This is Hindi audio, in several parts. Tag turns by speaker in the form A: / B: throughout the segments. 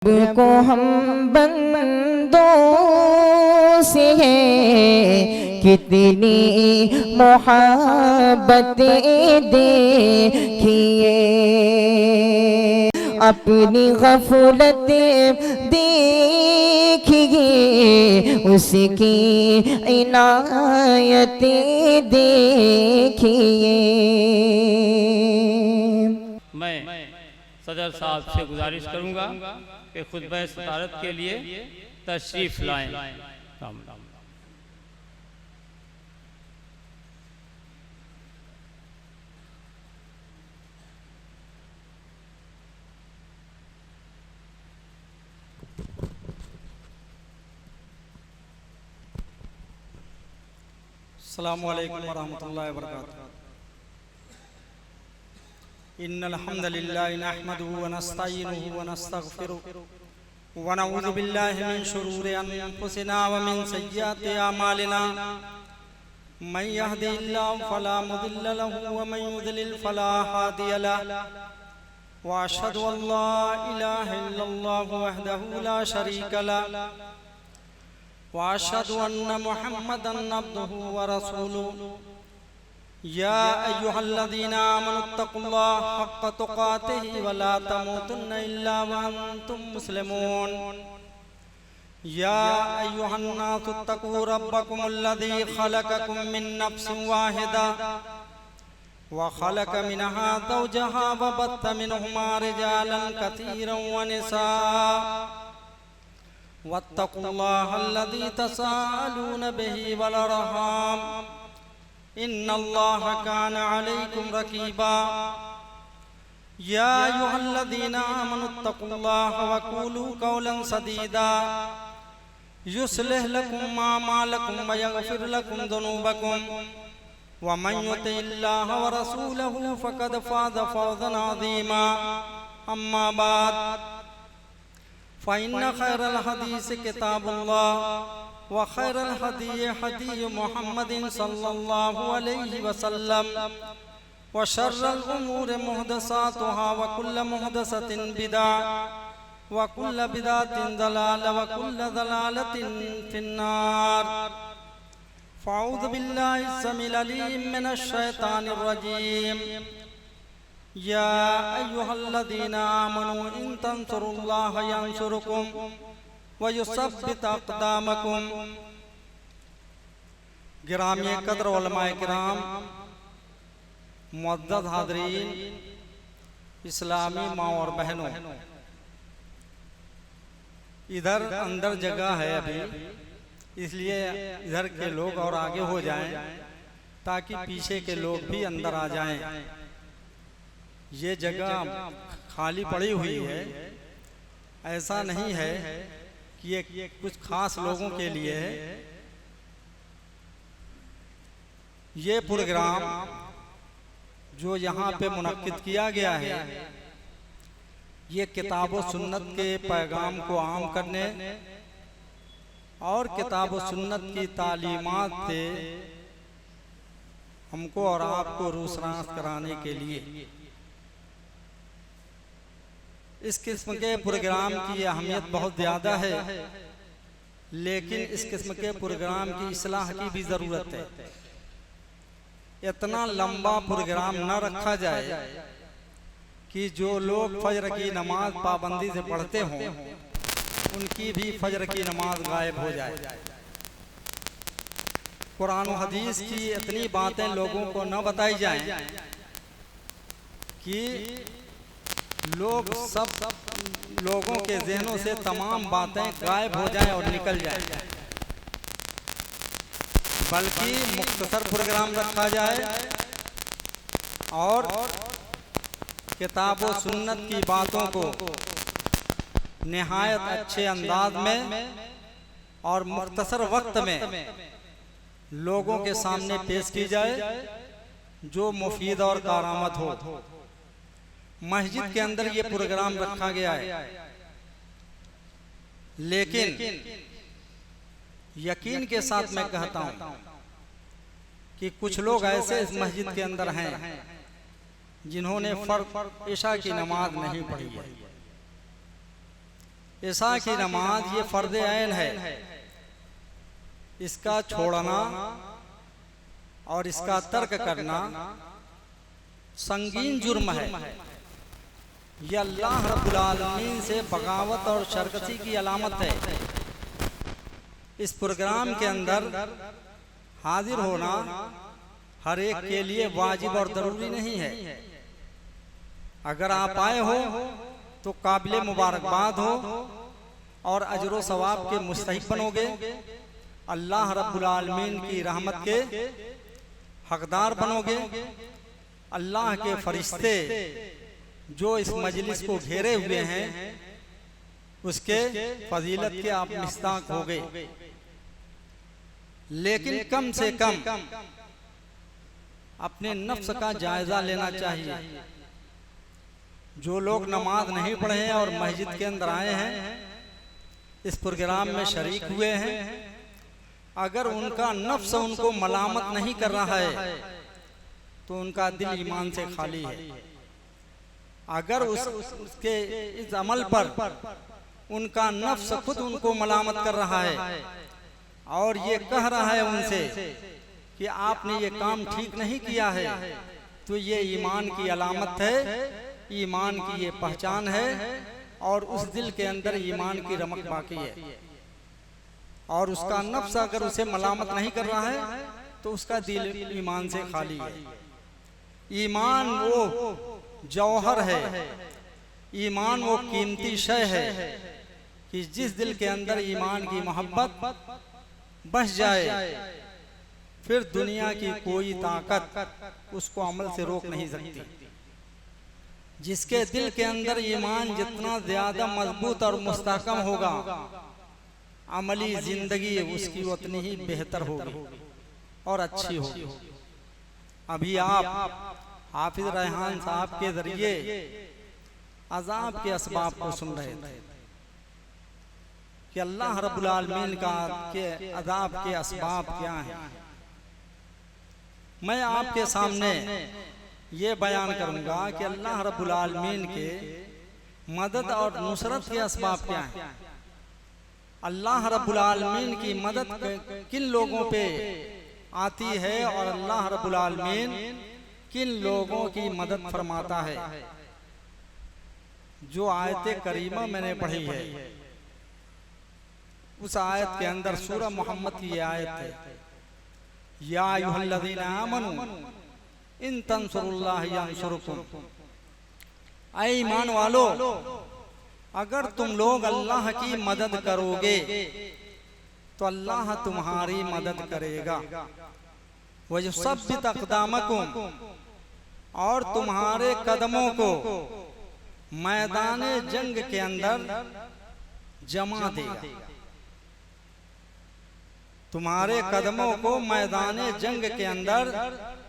A: को हम बंदों से है कितनी मोहब्बतें देखिए, अपनी गफलत देखिए, उसकी इनायतें देखिए।
B: मैं सदर साहब से गुजारिश करूंगा कि खुतबा सतारत के लिए तशरीफ लाएं।
C: अस्सलामु अलैकुम वरहमतुल्लाहि वबरकातुहू। इन्नल हम्दलिल्लाहि नहमदुहु व नस्तईनुहु व नस्तगफिरुहु व नऊज़ु बिल्लाहि मिन शुरूरि अनफुसिना व मिन सय्यिआति अमालिना। मन यहदिहिल्लाहु फला मुदिल्ल लहु व मन युद्लिल फला हादिय लहु। व अशहदु अल्ला इलाहा इल्लल्लाहु वहदहु ला शरीका लहु व अशहदु अन्ना मुहम्मदन अब्दुहु व रसूलुहु। या अय्युहल्लज़ीना आमनुत्तक़ुल्लाह हक़्क़ तुक़ातिही व ला तमूतुन्ना इल्ला व अंतुम मुस्लिमून। या अय्युहन्नासुत्तक़ू रब्बकुमुल्लज़ी ख़लक़कुम मिन नफ्सिन वाहिदा व ख़लक़ मिनहा ज़ौजहा व बत्थ मिनहुमा रिजालन कसीरन व निसाअ वत्तक़ुल्लाहल्लज़ी तसाअलून बिही वल अर्हाम इन्नल्लाह कान अलैकुम रकीबा। या अय्युहल्लज़ीना आमनुत्तक़ुल्लाह व क़ूलू क़ौलन सदीदा युस्लिह लकुम अमालकुम व यग़फिर लकुम ज़ुनूबकुम व मन युतिइल्लाह व रसूलहु फ़क़द फ़ाज़ फ़ौज़न अज़ीमा। अम्मा बाद फ़इन्न खैरल हदीस किताबुल्लाह व खैरल हदी हदी मुहम्मदिन सल्लल्लाहु अलैहि वसल्लम व शर्रल उमूरि मुहदसातुहा व कुल्ल मुहदसतिन बिदअ व कुल्ल बिदअतिन ज़लालह व कुल्ल ज़लालतिन फिन्नार। फ़अऊज़ु बिल्लाहि समील अलीम मिनश शैतानिर रजीम। या अय्युहल्लज़ीना आमनू इन तंसुरुल्लाह यंसुरुकुम व युसब्बित अक़दामकुम। गिरामी कद्र उलमाए किराम, मुअज़्ज़ज़ हाज़रीन, इस्लामी माँ और बहनों, इधर अंदर जगह है अभी, इसलिए इधर के लोग और आगे हो जाएं ताकि पीछे के लोग भी अंदर आ जाएं। ये जगह खाली पड़ी हुई है, ऐसा नहीं है कि ये कुछ खास लोगों के लिए है। ये प्रोग्राम जो यहाँ पे मुनक्किद किया गया है, ये किताब व सुन्नत के पैगाम को आम करने और किताब व सुन्नत की तालीमात से हमको और आपको रूसरास कराने के लिए। इस किस्म के प्रोग्राम की अहमियत बहुत ज़्यादा है, लेकिन इस किस्म के प्रोग्राम की इस्लाह की भी ज़रूरत है। इतना लंबा प्रोग्राम न रखा जाए कि जो लोग फजर की नमाज पाबंदी से पढ़ते हों उनकी भी फजर की नमाज गायब हो जाए। कुरान और हदीस की इतनी बातें लोगों को न बताई जाएं कि सब लोगों के जहनों से तमाम बातें गायब हो जाएं और निकल जाएं, बल्कि मुख्तसर प्रोग्राम रखा जाए और किताब व सुन्नत की बातों को निहायत अच्छे अंदाज में और मुख्तसर वक्त में लोगों के सामने पेश की जाए, जो मुफीद और कारामद हो। मस्जिद के अंदर ये प्रोग्राम रखा गया है, लेकिन यकीन के साथ मैं कहता हूं कि कुछ लोग ऐसे इस मस्जिद के अंदर हैं जिन्होंने फर्द इशा की नमाज नहीं पढ़ी है। ईशा की नमाज ये फर्ज ऐन है, इसका छोड़ना और इसका तर्क करना संगीन जुर्म है। ये अल्लाह रब्बुल आलमीन से बगावत और शरकती की अलामत है। इस प्रोग्राम के अंदर हाजिर होना हर एक के लिए वाजिब और जरूरी नहीं है। अगर आप आए हो तो काबिले मुबारकबाद हो और अजर सवाब के मुस्तहिक बनोगे, अल्लाह रब्बुल आलमीन की रहमत के हकदार बनोगे। अल्लाह के फरिश्ते जो इस मजलिस को घेरे हुए हैं उसके फजीलत के आप मिस्ताक हो गए। लेकिन कम से कम अपने नफ्स का जायजा लेना चाहिए। जो लोग नमाज नहीं पढ़े हैं और मस्जिद के अंदर आए हैं, इस प्रोग्राम में शरीक हुए हैं, अगर उनका नफ्स उनको मलामत नहीं कर रहा है तो उनका दिल ईमान से खाली है। अगर उसके इस अमल पर उनका नफ्स खुद उनको मलामत कर रहा है और ये कह रहा है उनसे कि आपने ये काम ठीक नहीं किया है, तो ये ईमान की अलामत है, ईमान की ये पहचान है और उस दिल के अंदर ईमान की रमक बाकी है। और उसका नफ्स अगर उसे मलामत नहीं कर रहा है तो उसका दिल ईमान से खाली है। ईमान वो जौहर है, ईमान वो कीमती शय है कि जिस दिल के अंदर ईमान की मोहब्बत बस जाए, फिर दुनिया की कोई ताकत उसको अमल से रोक नहीं सकती। जिसके दिल के अंदर ईमान जितना ज्यादा मजबूत और मुस्तहकम होगा, अमली जिंदगी उसकी उतनी ही बेहतर होगी और अच्छी होगी। अभी आप हाफिज रेहान साहब के जरिए अजाब के असबाब को सुन रहे थे कि अल्लाह रब्बुल आलमीन का के अजाब के असबाब क्या हैं। मैं आपके सामने ये बयान करूंगा कि अल्लाह रब्बुल आलमीन के मदद और नुसरत के असबाब क्या हैं। अल्लाह रब्बुल आलमीन की मदद किन लोगों पे आती है और अल्लाह रब्बुल आलमीन किन लोगों की मदद फरमाता है। जो आयत करीमा मैंने पढ़ी है, उस आयत के अंदर सूरह मोहम्मद की आयत है, या अय्युहल्लज़ीना आमनू इन तंसुरुल्लाह यंसुरुकुम। ऐ ईमान वालो, अगर तुम लोग अल्लाह की मदद करोगे तो अल्लाह तुम्हारी मदद करेगा। वयुसब्बित अक़दामकुम, और तुम्हारे कदमों को मैदान जंग के अंदर जमा देगा। तुम्हारे कदमों को मैदान जंग के अंदर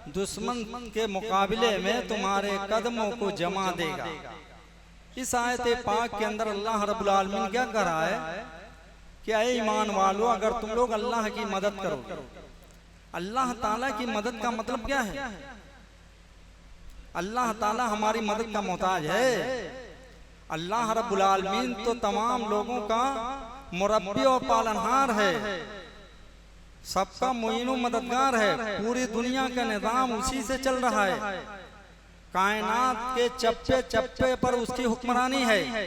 C: दुश्मन के मुकाबले में तुम्हारे कदमों को जमा देगा। इस आयत पाक के अंदर अल्लाह रब्बुल आलमीन क्या कह रहा है कि ऐ ईमान वालों, अगर तुम लोग अल्लाह की मदद करोगे। अल्लाह ताला की मदद का मतलब क्या है? अल्लाह ताला हमारी मदद का मोहताज है। अल्लाह रब्बुल आलमीन तो तमाम लोगों का मुरब्बी और पालनहार है, सबका मुईन व मददगार है। पूरी दुनिया का निजाम उसी से चल रहा है। कायनात के चप्पे चप्पे पर उसकी हुक्मरानी है।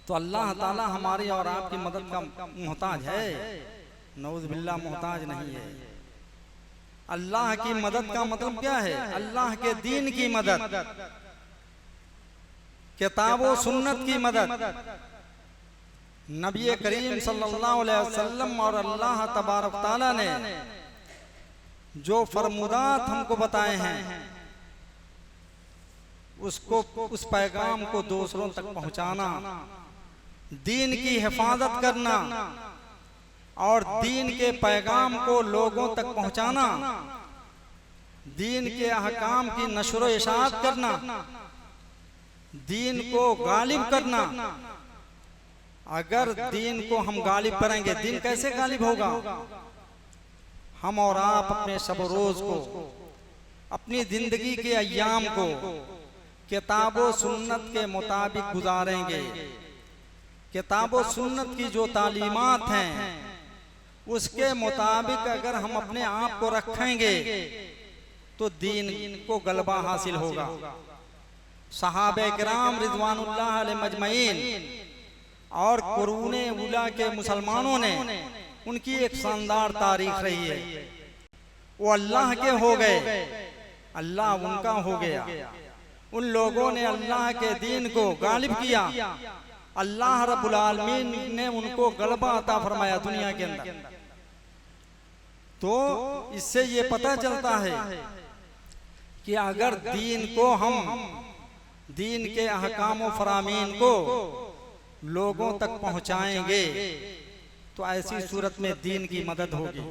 C: तो अल्लाह ताला हमारी और आपकी मदद का मोहताज है, नऊज़ बिल्लाह मोहताज नहीं है। अल्लाह की मदद का मतलब क्या है? अल्लाह के दीन की मदद, किताब व सुन्नत की मदद, नबी करीम सल्लल्लाहु अलैहि वसल्लम और अल्लाह तबारक ताला ने जो फरमुदात हमको बताए हैं, उसको उस पैगाम को दूसरों तक पहुंचाना, दीन की हिफाजत करना और दीन के पैगाम को लोगों तक पहुंचाना, दीन के अहकाम की नशर व इशाअत करना, दीन को गालिब करना। अगर दीन को हम गालिब करेंगे, दीन कैसे गालिब होगा? हम और आप अपने शब रोज को, अपनी जिंदगी के अय्याम को किताबो सुन्नत के मुताबिक गुजारेंगे, किताब और सुन्नत की जो तालीमात हैं उसके मुताबिक अगर हम अपने आप को रखेंगे तो दीन को गलबा हासिल होगा। सहाबे किराम रिजवानुल्लाह अलैहि मजमईन और कुरूने उला के मुसलमानों ने उनकी एक शानदार तारीख रही है। वो अल्लाह के हो गए, अल्लाह उनका हो गया। उन लोगों ने अल्लाह के दीन को गालिब किया, अल्लाह रब्बुल आलमीन ने उनको गलबा अता फरमाया दुनिया के अंदर। तो इससे ये पता चलता है कि अगर दीन को हम, दीन के अहकाम व फरामीन को लोगों तक पहुंचाएंगे तो ऐसी सूरत में दीन की मदद होगी,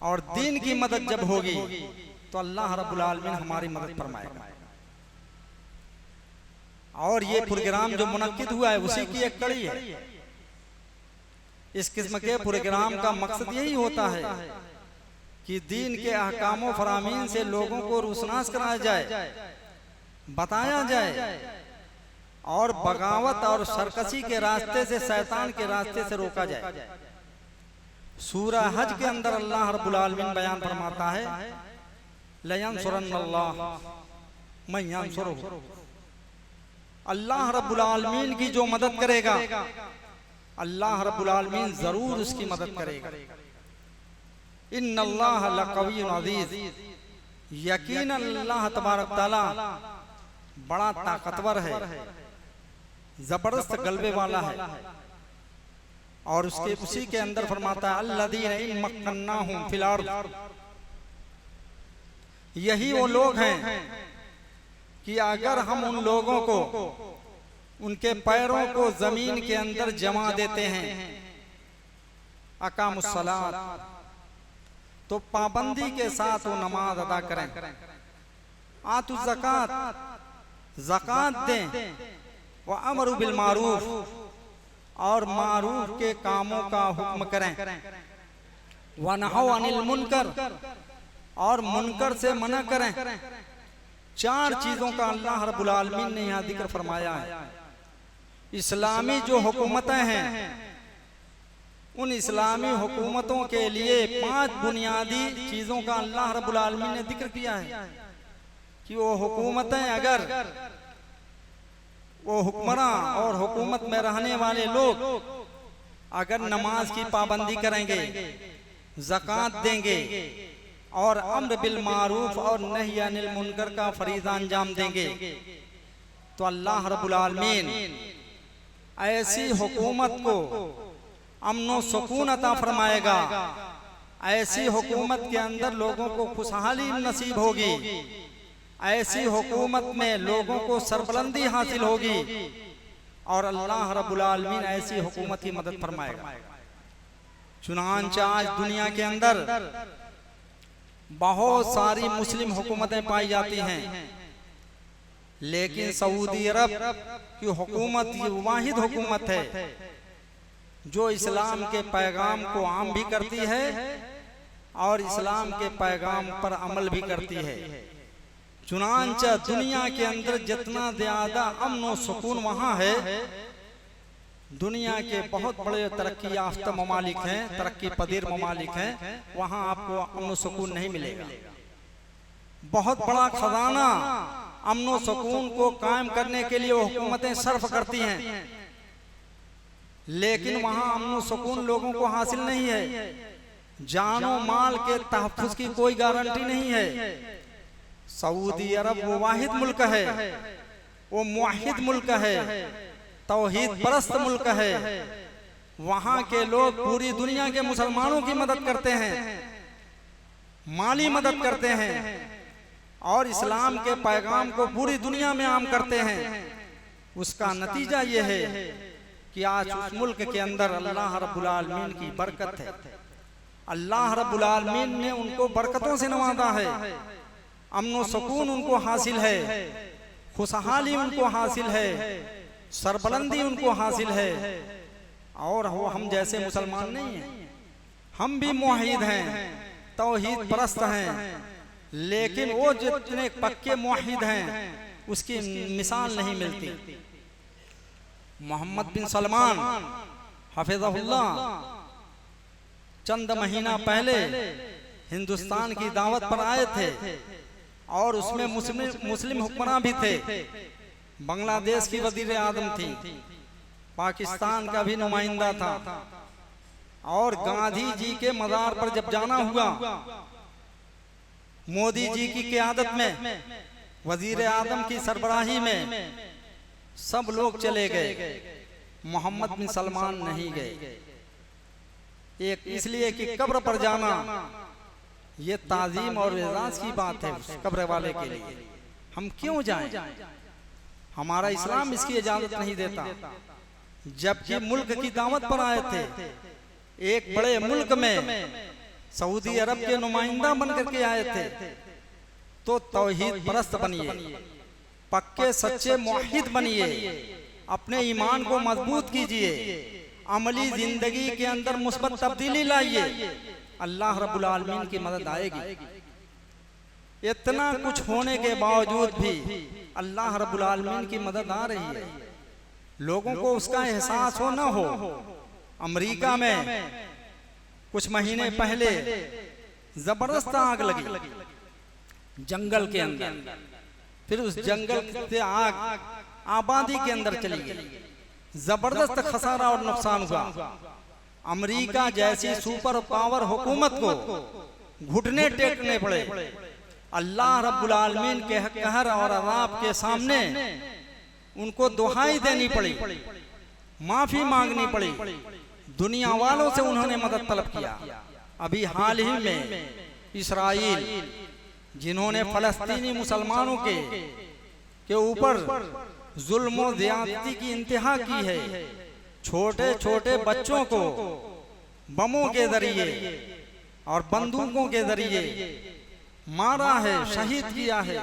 C: और दीन की मदद जब होगी तो अल्लाह रब्बुल आलमीन हमारी मदद फरमाएगा। और ये प्रोग्राम जो मुनक्किद हुआ है उसी की एक कड़ी है। इस किस्म के प्रोग्राम का मकसद यही होता है कि दीन के अहकाम व फरामीन से लोगों को रुसनास कराया जाए, बताया जाए, और बगावत और सरकशी के रास्ते से, शैतान के रास्ते से रोका जाए। सूरह हज के अंदर अल्लाह रब्बुल आलमीन बयान फरमाता है, लयंसुरन्नल्लाह मन यंसुरुहु, अल्लाह रब्बुल आलमीन की जो मदद करेगा अल्लाह रब्बुल आलमीन जरूर उसकी मदद करेगा। इन्नल्लाह लक़वियुन अज़ीज़, यकीनन अल्लाह तबारक तआला बड़ा ताकतवर है, जबरदस्त गलबे वाला है। और उसके उसी के अंदर फरमाता है अल्लज़ीना इन मक्कन्नाहुम फिल अर्ज़, यही वो लोग हैं कि अगर हम उन लोगों को, उनके पैरों को जमीन के अंदर जमा देते हैं, अकामुस्सलात, तो पाबंदी के साथ वो नमाज अदा करें, आतु ज़कात, ज़कात दें, व अमरु बिल मारूफ, और मारूफ के कामों का हुक्म करें, व नहौ अनिल मुनकर, और मुनकर से मना करें। चार चीजों का अल्लाह रब्बुल आलमीन ने यहाँ जिक्र फरमाया है। इस्लामी जो हुकूमतें हैं उन इस्लामी हुकूमतों के लिए 5 बुनियादी चीजों का अल्लाह रब्बुल आलमीन ने जिक्र किया है कि वो हुकूमतें, अगर वो हुक्मरां और हुकूमत में रहने वाले लोग अगर नमाज की पाबंदी करेंगे, ज़कात देंगे, और अम्र बिल मारूफ और नही अनिल मुनकर का फरीज़ा अंजाम देंगे, तो अल्लाह रब्बुल आलमीन ऐसी हुकूमत को अमन सुकून अता फरमाएगा। ऐसी हुकूमत के अंदर लोगों को खुशहाली नसीब होगी, ऐसी हुकूमत में लोगों को सरबलंदी हासिल होगी, और अल्लाह रब्बुल आलमीन ऐसी हुकूमत की मदद फरमाएगा। चुनांचे आज दुनिया के अंदर बहुत सारी मुस्लिम हुकूमतें पाई जाती हैं, लेकिन सऊदी अरब की हुकूमत ये वाहिद हुकूमत है जो इस्लाम के पैगाम को आम भी करती है और इस्लाम के पैगाम पर अमल भी करती है। चुनांचे दुनिया के अंदर जितना ज्यादा अमन और सुकून वहाँ है, दुनिया के बहुत बड़े तरक्की याफ्ता ममालिक हैं, तरक्की पदीर ममालिक हैं, वहाँ आपको अमन सुकून नहीं मिलेगा। बहुत बड़ा खजाना अमन सुकून को कायम करने के लिए वो हुकूमतें सर्फ करती हैं, लेकिन वहाँ अमन सुकून लोगों को हासिल नहीं है। जानो माल के तहफ़्फ़ुज़ की कोई गारंटी नहीं है। सऊदी अरब वो वाहिद मुल्क है, वो मुवाहिद मुल्क है, तौहीद परस्त मुल्क है। वहाँ के लोग पूरी दुनिया के मुसलमानों की मदद करते हैं, माली मदद करते हैं, और इस्लाम के पैगाम को पूरी दुनिया में आम करते हैं। उसका नतीजा ये है कि आज उस मुल्क के अंदर अल्लाह रब्बुल आलमीन की बरकत है। अल्लाह रब्बुल आलमीन ने उनको बरकतों से नवाजा है, अमन सुकून उनको हासिल है, खुशहाली उनको हासिल है, सरबलंदी उनको हासिल है। और वो हम जैसे मुसलमान नहीं हैं, हम भी मुवाहिद हैं, तौहीद परस्त हैं, लेकिन वो जितने पक्के मुवाहिद हैं उसकी मिसाल नहीं मिलती। मोहम्मद बिन सलमान हफिज़हुल्लाह चंद महीना पहले हिंदुस्तान की दावत पर आए थे और उसमें मुस्लिम हुक्मरान भी थे। बांग्लादेश की वजीर आज़म थी, पाकिस्तान का भी नुमाइंदा था। और गांधी जी के मज़ार पर जब जाना हुआ, मोदी जी की क़यादत में, वजीर आज़म की सरबराही में सब लोग चले गए, मोहम्मद बिन सलमान नहीं गए। एक इसलिए कि कब्र पर जाना ये ताजीम और एजाज की बात है उस कब्र वाले के लिए। हम क्यों जाएं? हमारा इस्लाम इसकी इजाजत नहीं देता। जबकि मुल्क की दावत पर आए थे, एक बड़े मुल्क में सऊदी अरब के नुमाइंदा बन करके आए थे, तो तौहीद परस्त बनिए, पक्के सच्चे मुवहिद बनिए, अपने ईमान को मजबूत कीजिए, अमली जिंदगी के अंदर मुस्बत तब्दीली लाइए, अल्लाह रब्बुल आलमीन की मदद आएगी। इतना कुछ होने के बावजूद भी अल्लाह रब्बुल आलमीन की मदद आ रही है। लोगों को उसका एहसास हो ना हो। अमेरिका में कुछ महीने पहले जबरदस्त आग लगी जंगल के अंदर, फिर उस जंगल से आग आबादी के अंदर चली गई, जबरदस्त खसारा और नुकसान हुआ। अमेरिका जैसी सुपर पावर हुकूमत को घुटने टेकने पड़े। अल्लाह रब्बुल आलमीन के कहर और अज़ाब के सामने उनको दुहाई देनी पड़ी, माफी मांगनी पड़ी। दुनिया वालों से उन्होंने मदद तलब किया। अभी हाल ही में इस्राइल, जिन्होंने फलस्तीनी मुसलमानों के ऊपर जुल्म और ज़्यादती की इंतहा की है, छोटे छोटे बच्चों को बमों के जरिए और बंदूकों के जरिए मारा है, शहीद किया है,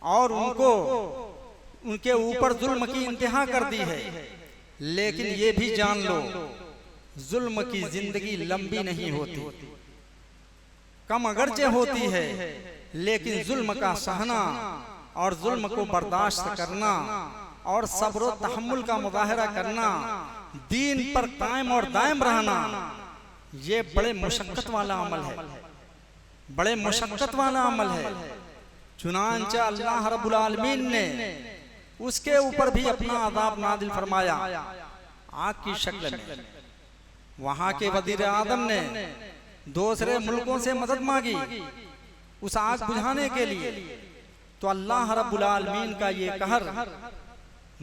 C: और उनके ऊपर जुल्म की इंतहा कर दी है। लेकिन ये भी जान लो, जुल्म की जिंदगी लंबी नहीं होती, कम अगरचे होती है, लेकिन जुल्म का सहना और जुल्म को बर्दाश्त करना और सब्र और तहम्मुल का मुजाहरा करना, दीन पर कायम और दायम रहना, ये बड़े मुशक्कत वाला अमल है, बड़े मुशक्कत वाला अमल है। चुनांचे अल्लाह रब्बुल आलमीन ने उसके ऊपर भी अपना अज़ाब नादिल फरमाया आग की शक्ल में। वहां के वजीर आज़म ने दूसरे मुल्कों से मदद मांगी उस आग बुझाने के लिए, तो अल्लाह रब्बुल आलमीन का ये कहर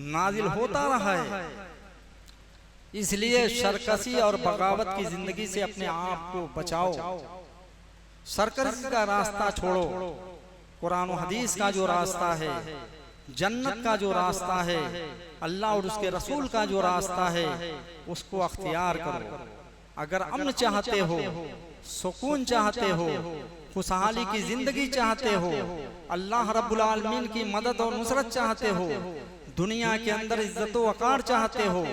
C: नाजिल होता रहा है। इसलिए सरकशी और बगावत की जिंदगी से अपने आप को बचाओ, सरकशी का रास्ता छोड़ो, कुरान और हदीस का जो रास्ता है, जन्नत का जो रास्ता है, अल्लाह और उसके रसूल का जो रास्ता है, उसको अख्तियार करो। अगर अमन चाहते हो, सुकून चाहते हो, खुशहाली की जिंदगी चाहते हो, अल्लाह रब्बुल आलमीन की मदद और नुसरत चाहते हो, दुनिया के अंदर इज्जत व वक़ार चाहते हो,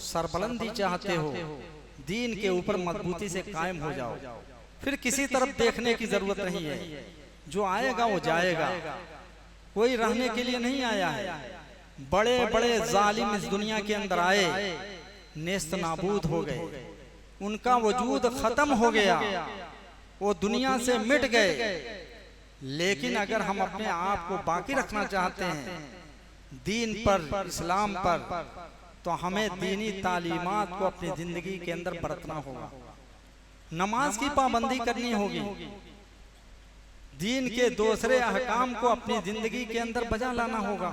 C: सरबलंदी चाहते हो, दीन के ऊपर मजबूती से कायम हो जाओ। फिर किसी तरफ देखने की जरूरत नहीं है। जो आएगा वो जाएगा, कोई रहने के लिए नहीं आया है। बड़े बड़े जालिम इस दुनिया के अंदर आए, नेस्त नाबूद हो गए, उनका वजूद खत्म हो गया, वो दुनिया से मिट गए। लेकिन अगर हम अपने आप को बाकी रखना चाहते हैं दीन पर, इस्लाम पर, तो हमें दीनी तालीमात को अपनी जिंदगी के अंदर बरतना होगा। नमाज की पाबंदी करनी होगी, दीन के दूसरे अहकाम को अपनी जिंदगी के अंदर बजा लाना होगा।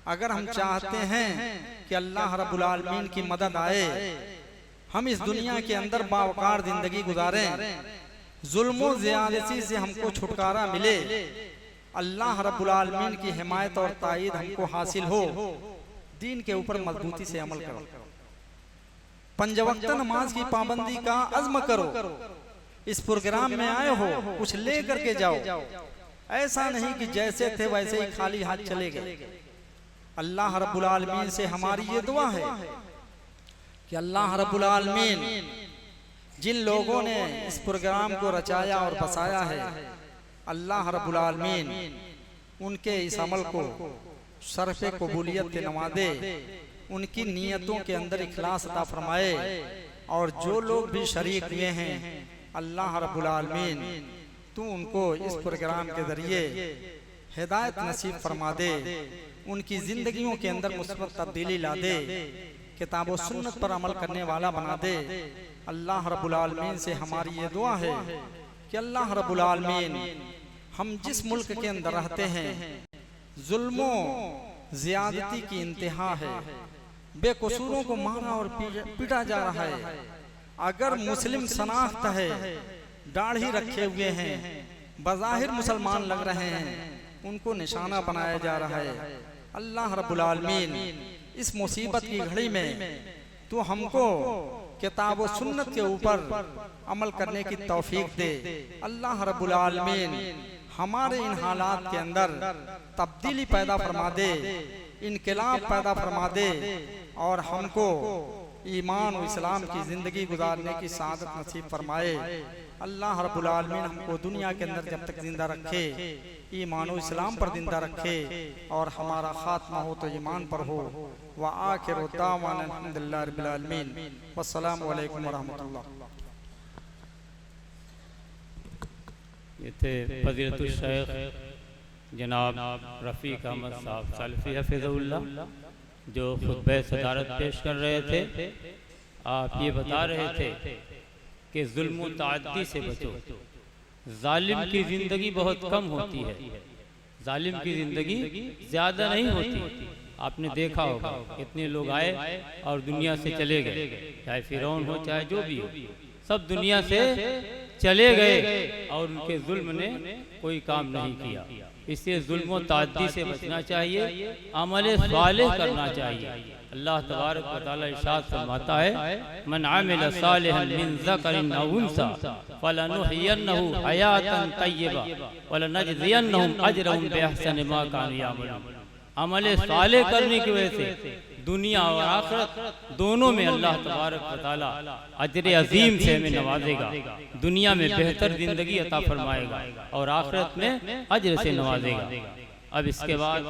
C: अगर हम चाहते हैं कि अल्लाह रब्बुल आलमीन की मदद आए, हम इस दुनिया के अंदर बावकार जिंदगी गुजारें, जुल्म ज़्यादती से हमको छुटकारा मिले, अल्लाह रब्बुल आलमीन की हिमायत और ताईद हमको हासिल हो, दीन के ऊपर मजबूती से अमल करो, पंजवक्त नमाज की पाबंदी का अज़्म करो। इस प्रोग्राम में आए हो, कुछ ले करके जाओ, ऐसा नहीं कि जैसे थे वैसे ही खाली हाथ चले गए। अल्लाह रब्बुल आलमीन से हमारी ये दुआ है कि अल्लाह रब्बुल आलमीन जिन लोगों ने इस प्रोग्राम को रचाया और बसाया है, अल्लाह रब्बुल आलमीन उनके इस अमल को शरफ़ कबूलियत नवा दे, उनकी नीयतों के अंदर इखलास अता फरमाए। और जो लोग भी शरीक हुए हैं अल्लाह रब्बुल आलमीन तू उनको इस प्रोग्राम के ज़रिए हिदायत नसीब फरमा दे, उनकी ज़िंदगियों के अंदर मुस्बत तब्दीली ला दे, किताब व सुन्नत पर अमल करने वाला बना दे। अल्लाह रब्बुल आलमीन से हमारी ये दुआ है कि अल्लाह रब्बुल आलमीन हम जिस मुल्क के अंदर रहते हैं जुल्मों ज़ियादती की इंतहा है, बेकसूरों को मारा और पीटा जा रहा है। अगर मुस्लिम शनाख्त है, दाढ़ी रखे हुए हैं, बज़ाहिर मुसलमान लग रहे हैं, उनको निशाना बनाया जा रहा है। अल्लाह रब्बुल आलमीन इस मुसीबत की घड़ी में तो हमको किताब व सुन्नत के ऊपर अमल करने की तौफीक दे। अल्लाह रब्बुल आलमीन हमारे इन हालात के अंदर तब्दीली पैदा फरमा दे, इनकलाब पैदा फरमा दे और हमको ईमान और इस्लाम की ज़िंदगी गुजारने की सआदत नसीब फरमाए। अल्लाह रब्बुल आलमीन हमको दुनिया के अंदर जब तक जिंदा रखे ईमान और इस्लाम पर जिंदा रखे और हमारा खात्मा हो तो ईमान पर हो। व आखिरु दावाना अल्हम्दुलिल्लाहि रब्बिल आलमीन। वस्सलामु अलैकुम व रहमतुल्लाह।
B: ये थे फज़ीलतुल शेख जनाब रफ़ीक अहमद साहब सलफ़ी हफ़िज़हुल्लाह, जो खुतबे सदारत पेश कर रहे थे। आप ये बता रहे थे कि जुल्म व तअद्दी से बचो, जालिम की ज़िंदगी बहुत कम होती है, जालिम की ज़िंदगी ज़्यादा नहीं होती। आपने देखा होगा कितने लोग आए और दुनिया से चले गए, चाहे फ़िरौन हो चाहे जो भी हो, सब दुनिया से चले गए और उनके जुल्म ने कोई काम नहीं किया। इससे जुल्म व तअद्दी से बचना चाहिए, अमल सालेह करना चाहिए। अल्लाह तबारक व तआला इरशाद फरमाता है, मन आमिल सालिहन मिन ज़करिन औ उन्सा फलनुहयिन्नहु हयातन तय्यबा वलनजज़ियन्नहुम अजरहुम बिअहसनि मा कानू यअमलून। अमल सालेह करने की वजह से दुनिया और आखिरत दोनों में अल्लाह तबारक व तआला अजर अजीम से हमें नवाजेगा। दुनिया में बेहतर जिंदगी अता फरमाएगा और आखिरत में अजर से नवाजेगा। अब इसके बाद